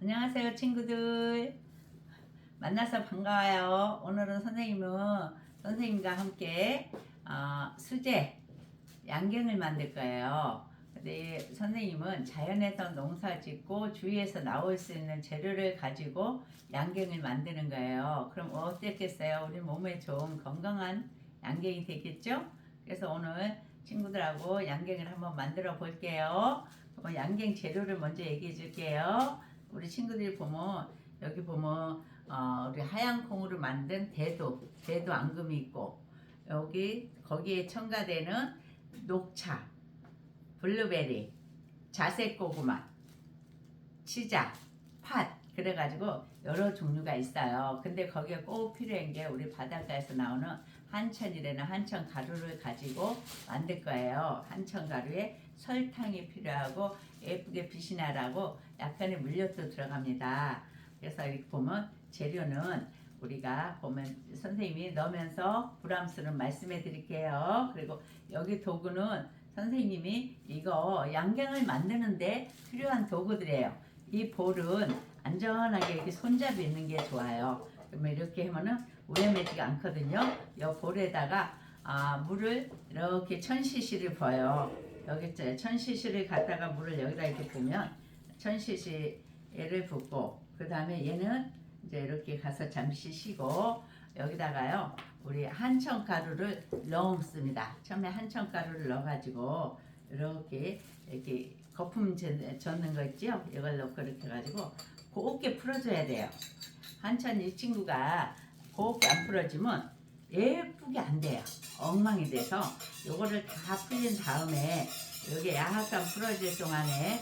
안녕하세요 친구들, 만나서 반가워요. 오늘은 선생님과 함께 수제 양갱을 만들 거예요. 근데 선생님은 자연에서 농사 짓고 주위에서 나올 수 있는 재료를 가지고 양갱을 만드는 거예요. 그럼 어땠겠어요? 우리 몸에 좋은 건강한 양갱이 되겠죠? 그래서 오늘 친구들하고 양갱을 한번 만들어 볼게요. 그럼 양갱 재료를 먼저 얘기해 줄게요. 우리 친구들이 보면 여기 보면 우리 하얀 콩으로 만든 대도 앙금이 있고, 거기에 첨가되는 녹차, 블루베리, 자색 고구마, 치자, 팥, 그래가지고 여러 종류가 있어요. 근데 거기에 꼭 필요한 게 우리 바닷가에서 나오는 한천이라는 한천 가루를 가지고 만들 거예요. 한천 가루에 설탕이 필요하고 예쁘게 빛이 나라고 약간의 물엿도 들어갑니다. 그래서 이렇게 보면 재료는 우리가 보면 선생님이 넣으면서 부담스러운 말씀해 드릴게요. 그리고 여기 도구는 선생님이 이거 양갱을 만드는데 필요한 도구들이에요. 이 볼은 안전하게 이렇게 손잡이 있는 게 좋아요. 그러면 이렇게 하면은 위험하지가 않거든요. 이 볼에다가 물을 이렇게 1000cc를 부어요. 여기 1000cc를 갖다가 물을 여기다 이렇게 부으면 1000cc를 붓고, 그 다음에 얘는 이제 이렇게 가서 잠시 쉬고 여기다가요 우리 한천 가루를 넣습니다. 처음에 한천 가루를 넣어가지고 이렇게 거품 젓는 거 있죠? 이걸 넣고 이렇게 해가지고 곱게 풀어줘야 돼요. 한천 이 친구가 곱게 안 풀어지면 예쁘게 안 돼요. 엉망이 돼서 요거를 다 풀린 다음에 여기 약간 풀어질 동안에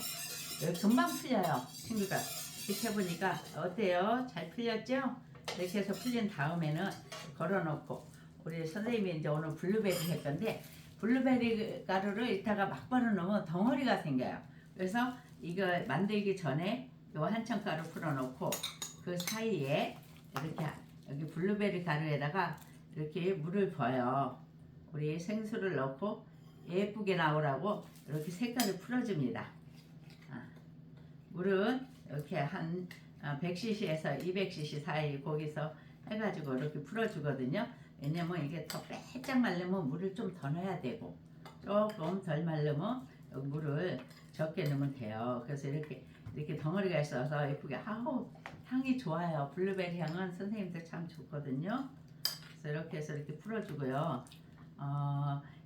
금방 풀려요. 친구가 이렇게 해보니까 어때요? 잘 풀렸죠? 이렇게 해서 풀린 다음에는 걸어놓고, 우리 선생님이 이제 오늘 블루베리 할 건데 블루베리 가루를 이따가 막 벌어놓으면 덩어리가 생겨요. 그래서 이거 만들기 전에 요 한천 가루 풀어놓고 그 사이에 이렇게 여기 블루베리 가루에다가 이렇게 물을 부어요. 우리 생수를 넣고 예쁘게 나오라고 이렇게 색깔을 풀어줍니다. 물은 이렇게 한 100cc에서 200cc 사이 거기서 해가지고 이렇게 풀어주거든요. 왜냐면 이게 더 빼짝 말르면 물을 좀 더 넣어야 되고, 조금 덜 말르면 물을 적게 넣으면 돼요. 그래서 이렇게 덩어리가 있어서 예쁘게 향이 좋아요. 블루베리 향은 선생님들 참 좋거든요. 그래서 이렇게 해서 이렇게 풀어주고요.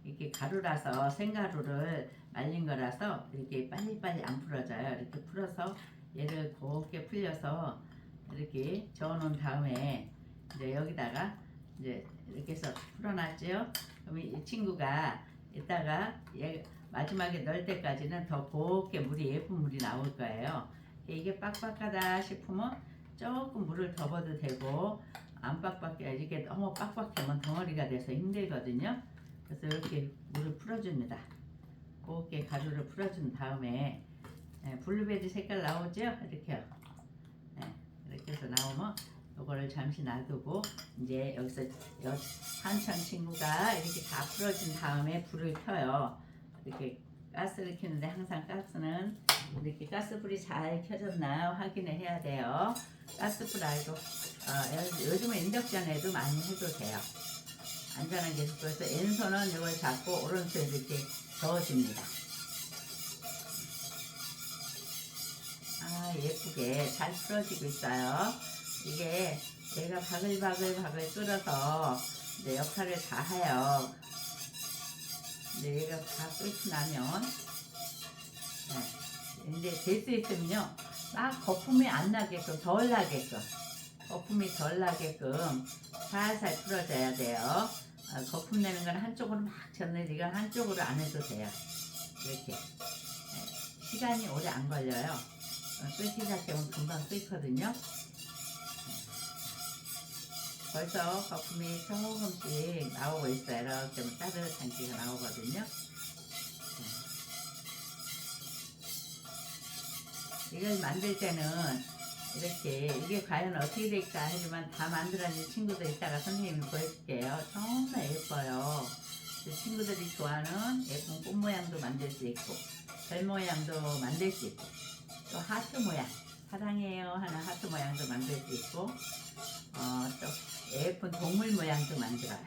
이렇게 가루라서 생가루를 말린 거라서 이렇게 빨리빨리 안 풀어져요. 이렇게 풀어서 얘를 곱게 풀려서 이렇게 저어놓은 다음에 이제 여기다가 이제 이렇게 해서 풀어놨죠. 그럼 이 친구가 이따가 얘 마지막에 넣을 때까지는 더 곱게 물이 예쁜 물이 나올 거예요. 이게 빡빡하다 싶으면 조금 물을 더 부어도 되고, 안 빡빡해 이게 너무 빡빡하면 덩어리가 돼서 힘들거든요. 그래서 이렇게 물을 풀어줍니다. 곱게 가루를 풀어준 다음에 블루베리 색깔 나오죠? 이렇게요. 이렇게 해서 나오면 이거를 잠시 놔두고 이제 여기서 한참 친구가 이렇게 다 풀어준 다음에 불을 켜요. 이렇게 가스를 켜는데 항상 가스는 이렇게 가스불이 잘 켜졌나 확인을 해야 돼요. 가스불 알고 요즘은 인덕션에도 많이 해도 돼요. 안전하게. 그래서 왼손은 이걸 잡고 오른손에 이렇게 저어줍니다. 예쁘게 잘 풀어지고 있어요. 이게 얘가 바글바글 끓어서 이제 역할을 다 해요. 이제 얘가 다 끓고 나면 이제 될 수 있으면요 막 거품이 안 나게끔, 덜 나게끔, 거품이 덜 나게끔 살살 풀어줘야 돼요. 거품 내는 건 한쪽으로 막 젓는데 이건 한쪽으로 안 해도 돼요. 이렇게 시간이 오래 안 걸려요. 끓기 시작하면 금방 끓거든요. 벌써 거품이 조금씩 나오고 있어요. 이렇게 하면 따뜻한 기가 나오거든요. 이걸 만들 때는 이렇게 이게 과연 어떻게 될까 하지만 다 만들어낸 친구들 이따가 선생님이 보여줄게요. 정말 예뻐요. 친구들이 좋아하는 예쁜 꽃 모양도 만들 수 있고 별 모양도 만들 수 있고 또 하트 모양, 사랑해요 하는 하트 모양도 만들 수 있고 또 예쁜 동물 모양도 만들어요.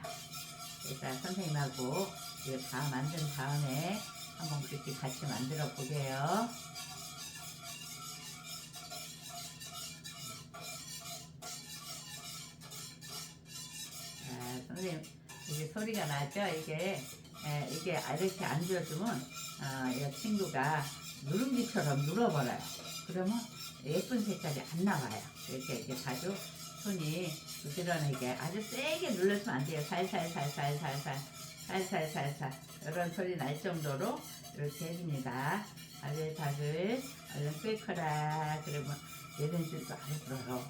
일단 선생님하고 이거 다 만든 다음에 한번 그렇게 같이 만들어 보게요. 선생님 이게 소리가 나죠? 이게 이게 이렇게 앉아주면 이 친구가 누룽지처럼 눌어버려요. 그러면 예쁜 색깔이 안 나와요. 이렇게 자주 손이 부지런하게 아주 세게 눌러주면 안 돼요. 살살살살살살 이런 소리 날 정도로 이렇게 해줍니다. 바글바글 얼른 끓거라. 그러면 얘는 줄도 안 불어요.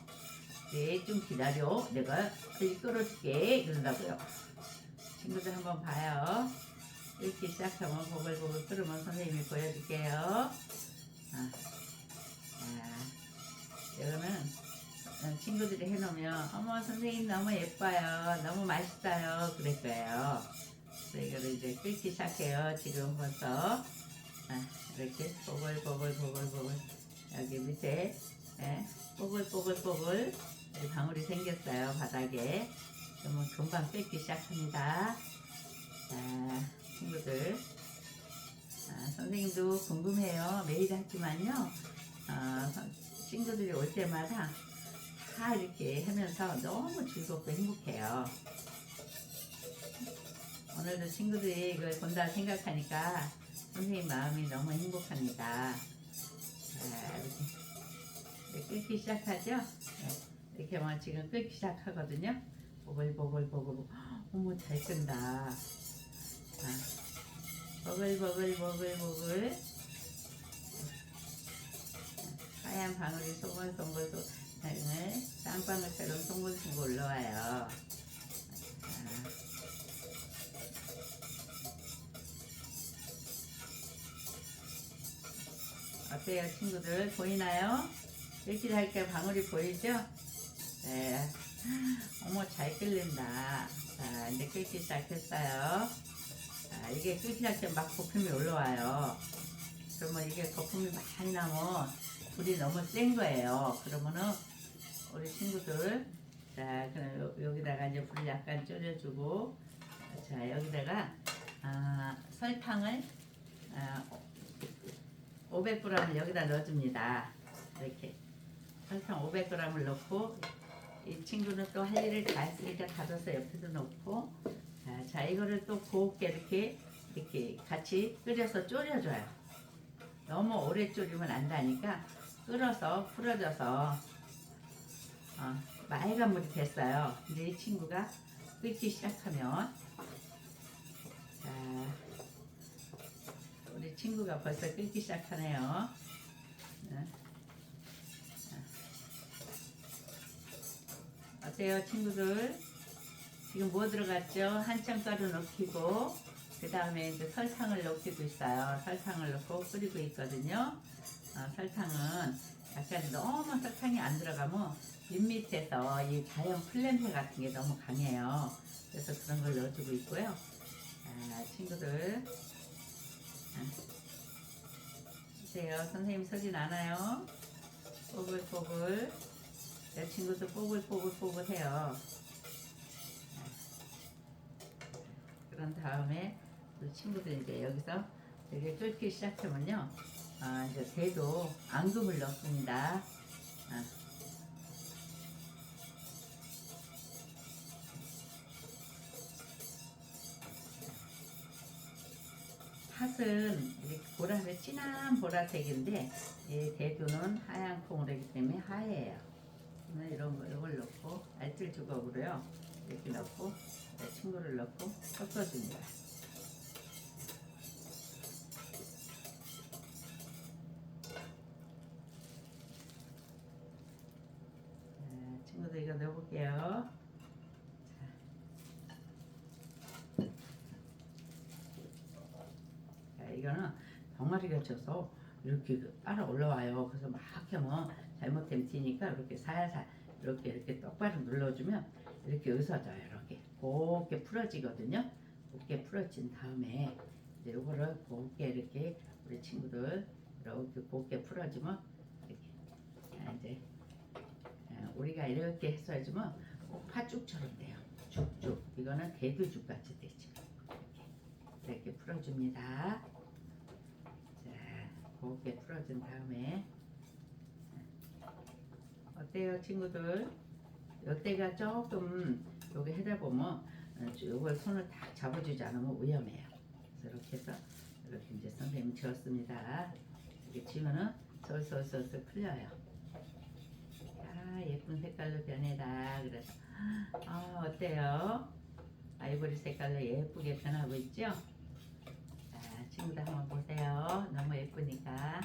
네, 좀 기다려. 내가 빨리 끓어줄게. 이런다고요. 친구들 한번 봐요. 이렇게 시작하면 보글보글 끓으면 선생님이 보여줄게요. 이거는 친구들이 해놓으면 어머 선생님 너무 예뻐요. 너무 맛있어요. 그럴 거예요. 그래서 이거를 이제 끓기 시작해요. 지금 벌써 이렇게 보글보글 여기 밑에 뽀글뽀글 방울이 생겼어요. 바닥에. 그러면 금방 끓기 시작합니다. 자, 친구들 선생님도 궁금해요. 매일 하지만요 친구들이 올 때마다 다 이렇게 하면서 너무 즐겁고 행복해요. 오늘도 친구들이 이걸 본다 생각하니까 선생님 마음이 너무 행복합니다. 이렇게 끓기 시작하죠? 이렇게 막 지금 끓기 시작하거든요. 보글보글 어머 잘 끈다. 보글보글 하얀 방울이 송글송글 땀방울처럼 송글송글 올라와요. 어때요 친구들? 보이나요? 이렇게 할게 방울이 보이죠? 네. 어머 잘 끓는다. 자 이제 끓기 시작했어요. 자, 이게 끓기 시작하면 막 거품이 올라와요. 그러면 이게 거품이 많이 나면 불이 너무 센 거예요. 그러면은 우리 친구들 자 그럼 여기다가 이제 불 약간 줄여주고 자 여기다가 설탕을 500g을 여기다 넣어줍니다. 이렇게 설탕 500g을 넣고 이 친구는 또 할 일을 다 했으니까 닫아서 옆에도 놓고 자 이거를 또 곱게 이렇게 같이 끓여서 졸여줘요. 너무 오래 졸이면 안 다니까 끓어서 풀어져서 맑은 물이 됐어요. 근데 이 친구가 끓기 시작하면 자 우리 친구가 벌써 끓기 시작하네요. 어때요 친구들? 지금 뭐 들어갔죠? 한참가루 넣기고 그 다음에 이제 설탕을 넣기도 있어요. 설탕을 넣고 끓이고 있거든요. 설탕은 약간 너무 설탕이 안 들어가면 윗밑에서 이 자연 풀냄새 같은 게 너무 강해요. 그래서 그런 걸 넣어주고 있고요. 친구들 보세요. 선생님 소리 나나요? 뽀글뽀글 내 친구도 뽀글뽀글 해요. 그런 다음에 우리 친구들 이제 여기서 이렇게 끓기 시작하면요 이제 대도 앙금을 넣습니다. 팥은 이렇게 보라색 진한 보라색인데 이 대두는 하얀 콩으로기 때문에 하얘요. 이런 거 이걸 넣고 알뜰 주걱으로요 이렇게 넣고 친구를 넣고 섞어줍니다. 친구들 이거 넣어볼게요. 자, 이거는 덩어리가 져서 이렇게 빨아 올라와요. 그래서 막 하면 잘못되면 튀니까 이렇게 살살 이렇게 똑바로 눌러주면 이렇게 으서져요. 이렇게 곱게 풀어지거든요. 곱게 풀어진 다음에 이제 요거를 곱게 이렇게 우리 친구들 이렇게 곱게 풀어지면 이렇게 우리가 이렇게 해서 해주면 꼭 팥죽처럼 돼요. 죽죽. 이거는 대두죽 같이 되죠. 이렇게 풀어줍니다. 자, 곱게 풀어준 다음에 어때요, 친구들? 이때가 조금 여기 하다 보면 이걸 손을 딱 잡아주지 않으면 위험해요. 그래서 이렇게 해서 이렇게 이제 선생님 지었습니다. 이렇게 지우면은 솔솔솔솔 풀려요. 아, 예쁜 색깔로 변해라. 그래서 어때요? 아이보리 색깔로 예쁘게 변하고 있죠? 자, 친구들 한번 보세요. 너무 예쁘니까.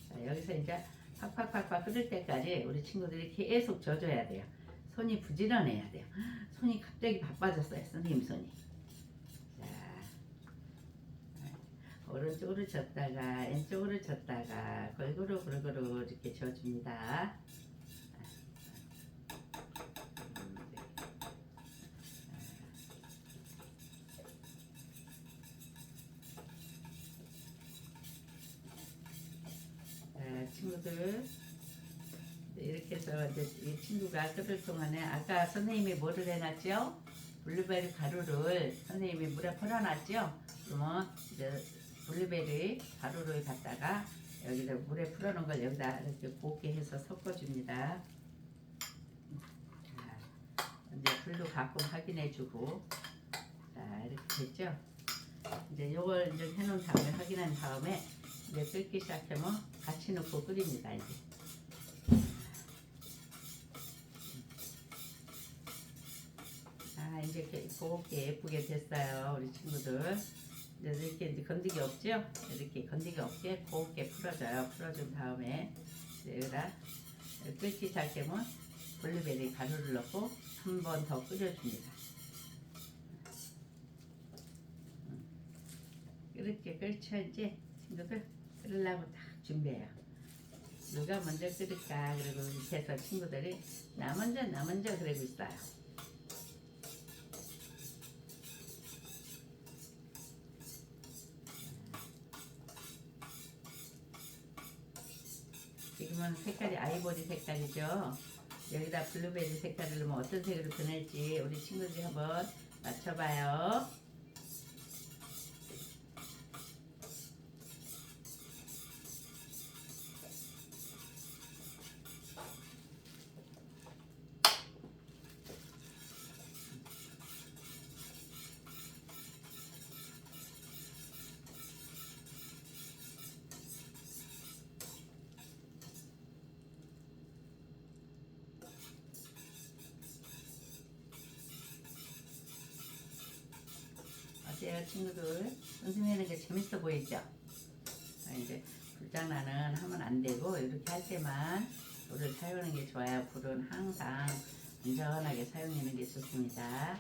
자, 여기서 이제 팍팍팍팍 끓을 때까지 우리 친구들이 계속 져줘야 돼요. 손이 부지런해야 돼요. 손이 갑자기 바빠졌어요, 선생님 손이. 자, 오른쪽으로 젓다가 왼쪽으로 젓다가 골고루 골고루 이렇게 져줍니다. 친구들 이렇게 해서 이제 이 친구가 끓을 동안에 아까 선생님이 뭐를 해놨죠? 블루베리 가루를 선생님이 물에 풀어놨죠? 그러면 이제 블루베리 가루를 갖다가 여기다 물에 풀어놓은 걸 여기다 이렇게 곱게 해서 섞어줍니다. 자, 이제 불도 가끔 확인해주고, 자 이렇게 됐죠? 이제 요걸 이제 해놓은 다음에 확인한 다음에 이제 끓기 시작하면 같이 넣고 끓입니다. 이제. 이제 곱게 예쁘게 됐어요, 우리 친구들. 이렇게 이제 건더기 없죠? 이렇게 건더기 없게 곱게 풀어줘요. 풀어준 다음에 여기다 끓기 시작하면 블루베리 가루를 넣고 한 번 더 끓여줍니다. 이렇게 끓죠. 이제 친구들 끓으려고 딱 준비해요. 누가 먼저 끓일까? 그리고 밑에서 친구들이 나 먼저 그러고 있어요. 지금은 색깔이 아이보리 색깔이죠. 여기다 블루베리 색깔을 넣으면 어떤 색으로 변할지 우리 친구들이 한번 맞춰봐요. 어때요, 친구들? 선생님 하는 게 재밌어 보이죠? 이제 불장난은 하면 안 되고 이렇게 할 때만 불을 사용하는 게 좋아요. 불은 항상 안전하게 사용하는 게 좋습니다.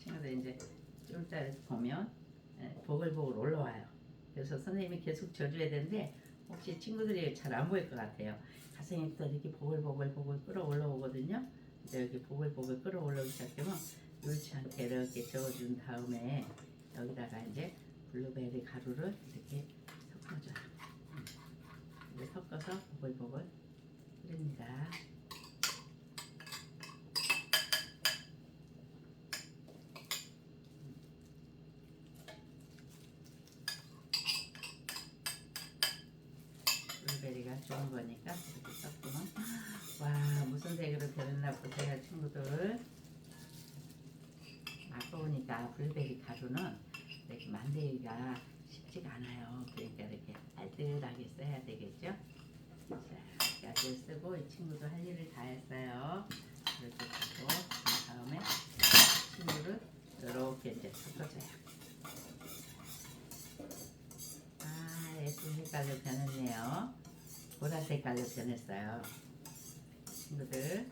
친구들 이제 좀 이따 보면 보글보글 올라와요. 그래서 선생님이 계속 져줘야 되는데 혹시 친구들이 잘 안 보일 것 같아요. 가슴부터 이렇게 보글보글 끓어 올라오거든요. 이제 여기 보글보글 끓어 올라오기 시작하면 옳지 않게 이렇게 저어준 다음에 여기다가 이제 블루베리 가루를 이렇게 섞어줘요. 이제 섞어서 보글보글 끓입니다. 블루베리가 좋은 거니까 이렇게 섞으면 와, 무슨 색으로 변했나 보세요, 친구들. 아까우니까 블루베리 가루는 이렇게 만들기가 쉽지가 않아요. 그러니까 이렇게 알뜰하게 써야 되겠죠. 자, 이렇게 쓰고 이 친구도 할 일을 다 했어요. 이렇게 하고 그 다음에 친구를 이렇게 이제 섞어줘요. 아, 예쁜 색깔로 변했네요. 보라색깔로 변했어요. 친구들,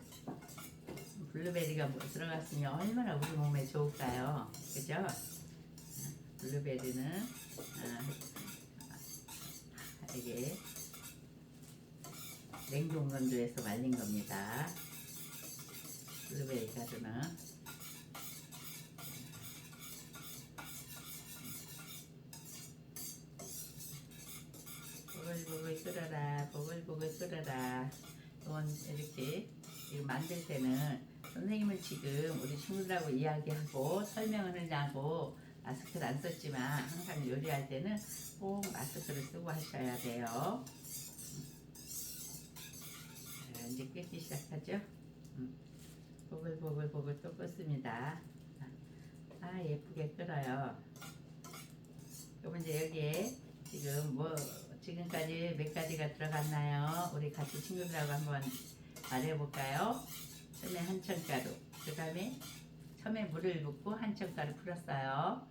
블루베리가 뭐 들어갔으니 얼마나 우리 몸에 좋을까요? 그죠? 블루베리는 이게 냉동 건조해서 말린 겁니다. 블루베리 가루는 보글보글 끓어라, 보글보글 끓어라. 이건 이렇게 이거 만들 때는 선생님은 지금 우리 친구들하고 이야기하고 설명을 하려고 마스크를 안 썼지만 항상 요리할 때는 꼭 마스크를 쓰고 하셔야 돼요. 자, 이제 끓기 시작하죠. 보글보글 또 끓습니다. 아, 예쁘게 끓어요. 그럼 이제 여기에 지금 뭐 지금까지 몇 가지가 들어갔나요? 우리 같이 친구들하고 한번 말해볼까요? 처음에 한천가루, 그 다음에 처음에 물을 붓고 한천가루 풀었어요.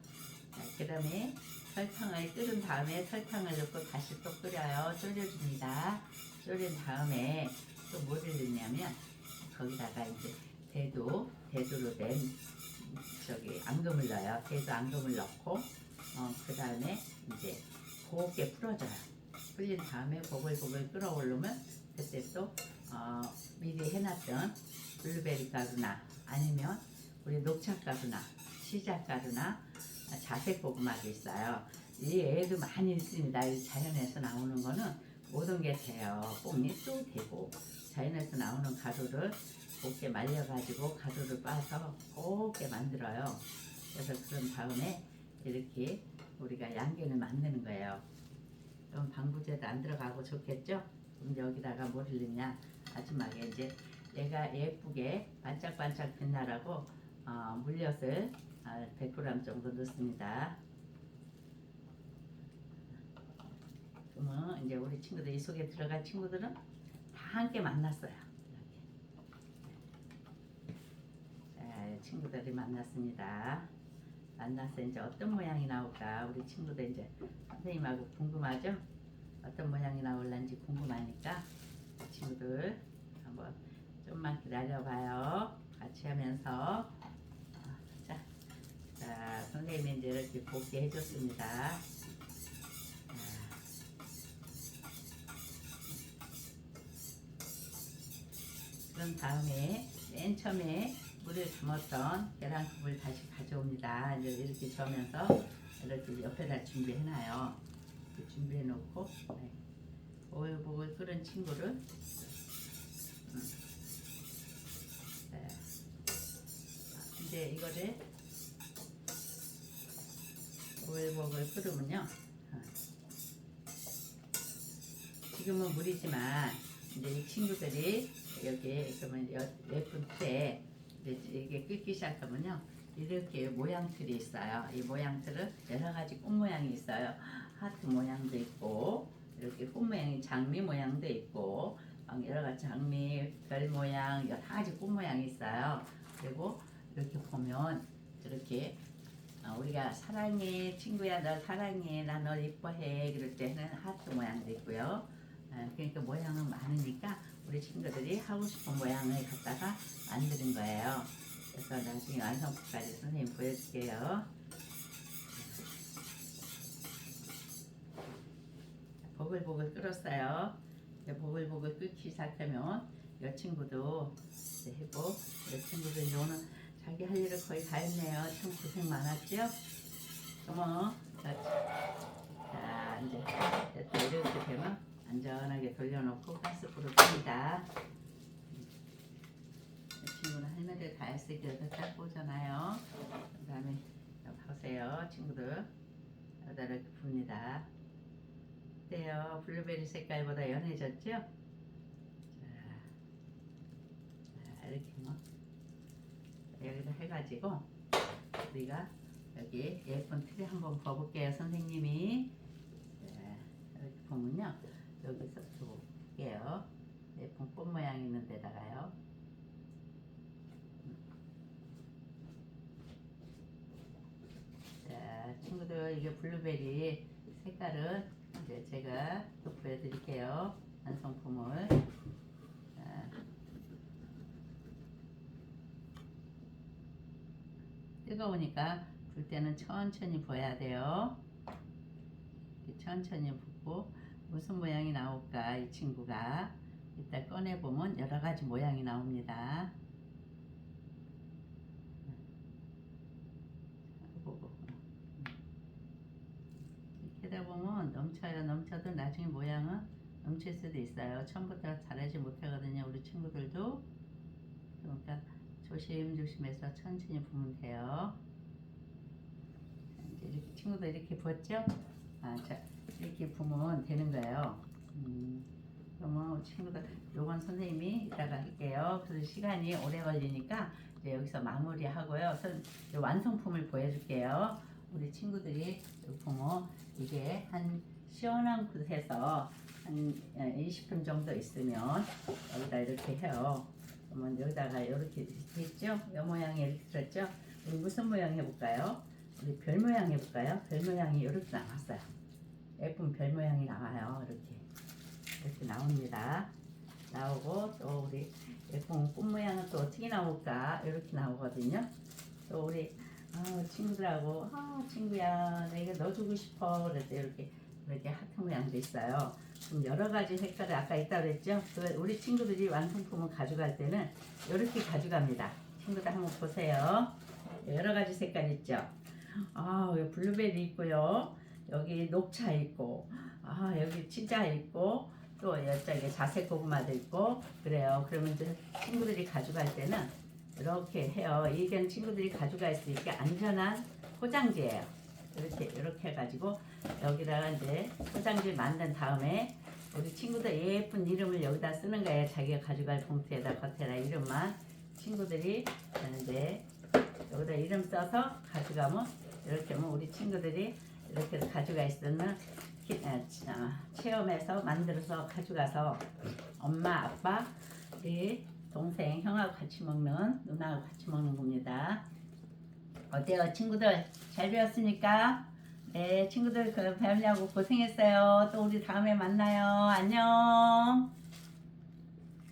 그 다음에 설탕을 끓은 다음에 설탕을 넣고 다시 또 끓여요. 졸여줍니다. 졸인 다음에 또 뭐를 넣냐면 거기다가 이제 대도로 된 저기 앙금을 넣어요. 대도 앙금을 넣고 그 다음에 이제 곱게 풀어줘요. 풀린 다음에 보글보글 끓어오르면 그때 또 미리 해놨던 블루베리 가루나 아니면 우리 녹차가루나 시자가루나 자색 고구마도 있어요. 이 애도 많이 있습니다. 이 자연에서 나오는 거는 모든 게 돼요. 뽕잎도 되고 자연에서 나오는 가루를 곱게 말려가지고 가루를 빻아서 곱게 만들어요. 그래서 그런 다음에 이렇게 우리가 양갱을 만드는 거예요. 그럼 방부제도 안 들어가고 좋겠죠? 그럼 여기다가 뭐를 넣냐? 마지막에 이제 얘가 예쁘게 반짝반짝 빛나라고 물엿을 100g 정도 넣습니다. 그러면 이제 우리 친구들 이 속에 들어갈 친구들은 다 함께 만났어요. 자, 친구들이 만났습니다. 만나서 이제 어떤 모양이 나올까 우리 친구들 이제 선생님하고 궁금하죠? 어떤 모양이 나올란지 궁금하니까 친구들 한번 좀만 기다려봐요. 같이 하면서 자, 선생님이 이제 이렇게 곱게 해줬습니다. 그런 다음에 맨 처음에 물을 담았던 계란컵을 다시 가져옵니다. 이제 이렇게 저으면서 이렇게 옆에다 준비해놔요. 이렇게 준비해 놓고 보글보글 끓은 친구를 네. 이제 이거를 보글보글 끓으면요. 지금은 물이지만 이제 이 친구들이 여기 그러면 예쁜 틀에 이게 끓기 시작하면요. 이렇게 모양틀이 있어요. 이 모양틀은 여러 가지 꽃 모양이 있어요. 하트 모양도 있고 이렇게 꽃 모양이 장미 모양도 있고 여러 가지 장미 별 모양 여러 가지 꽃 모양이 있어요. 그리고 이렇게 보면 이렇게 우리가 사랑해 친구야 널 사랑해 나 널 이뻐해 그럴 때는 하트 모양도 있고요. 그러니까 모양은 많으니까 우리 친구들이 하고 싶은 모양을 갖다가 만드는 거예요. 그래서 나중에 완성품까지 선생님 보여줄게요. 보글보글 끓었어요. 보글보글 끓기 시작하면 이 친구도 해고 이 친구도 이제 오늘 자기 할 일을 거의 다 했네요. 참 고생 많았죠? 어머, 자 이제 됐다. 이렇게 되면 안전하게 돌려놓고 가스불을 끕니다. 이 친구는 할 일을 다 했으니까 딱 보잖아요. 그 다음에 보세요 친구들 여기다 이렇게 붑니다. 어때요? 블루베리 색깔보다 연해졌죠? 자, 이렇게 뭐 여기다 해가지고 우리가 여기 예쁜 틀에 한번 봐볼게요. 선생님이 이렇게 보면요 여기서 볼게요. 예쁜 꽃 모양 있는 데다가요. 자 친구들 이게 블루베리 색깔은 이제 제가 또 보여드릴게요. 완성품을. 자, 뜨거우니까 불 때는 천천히 부어야 돼요. 이렇게 천천히 붓고 무슨 모양이 나올까 이 친구가 이따 꺼내보면 여러가지 모양이 나옵니다. 이렇게 하다 보면 넘쳐도 나중에 모양은 넘칠 수도 있어요. 처음부터 잘하지 못하거든요 우리 친구들도. 그러니까 조심조심해서 천천히 부으면 돼요. 이제 이렇게 친구들 이렇게 부었죠? 자, 이렇게 부으면 되는 거예요. 그러면 친구들 요건 선생님이 이따가 할게요. 그래서 시간이 오래 걸리니까 이제 여기서 마무리하고요. 완성품을 보여줄게요. 우리 친구들이 보면 이게 한 시원한 곳에서 한 20분 정도 있으면 여기다 이렇게 해요. 그러면 여기다가 이렇게 있죠? 이 모양이 이렇게 들었죠? 우리 무슨 모양 해볼까요? 우리 별 모양 해볼까요? 별 모양이 이렇게 나왔어요. 예쁜 별 모양이 나와요. 이렇게 나옵니다. 나오고 또 우리 예쁜 꽃 모양은 또 어떻게 나올까? 이렇게 나오거든요. 또 우리 친구들하고 친구야 내가 넣어주고 싶어 그럴 때 이렇게 하트 모양도 있어요. 그럼 여러 가지 색깔을 아까 있다 그랬죠? 우리 친구들이 완성품을 가져갈 때는 이렇게 가져갑니다. 친구들 한번 보세요. 여러 가지 색깔 있죠? 여기 블루베리 있고요. 여기 녹차 있고, 여기 치자 있고, 또 여쪽에 자색 고구마도 있고, 그래요. 그러면 이제 친구들이 가져갈 때는 이렇게 해요. 이게 친구들이 가져갈 수 있게 안전한 포장지예요. 이렇게 해가지고 여기다가 이제 포장지 만든 다음에 우리 친구들 예쁜 이름을 여기다 쓰는 거예요. 자기가 가져갈 봉투에다 겉에다 이름만 친구들이 이제 여기다 이름 써서 가져가면 이렇게 하면 우리 친구들이 이렇게 가져갈 수 있는 체험해서 만들어서 가져가서 엄마, 아빠, 우리 동생, 형하고 같이 먹는 누나하고 같이 먹는 겁니다. 어때요 친구들? 잘 배웠습니까? 네 친구들 배우려고 고생했어요. 또 우리 다음에 만나요. 안녕.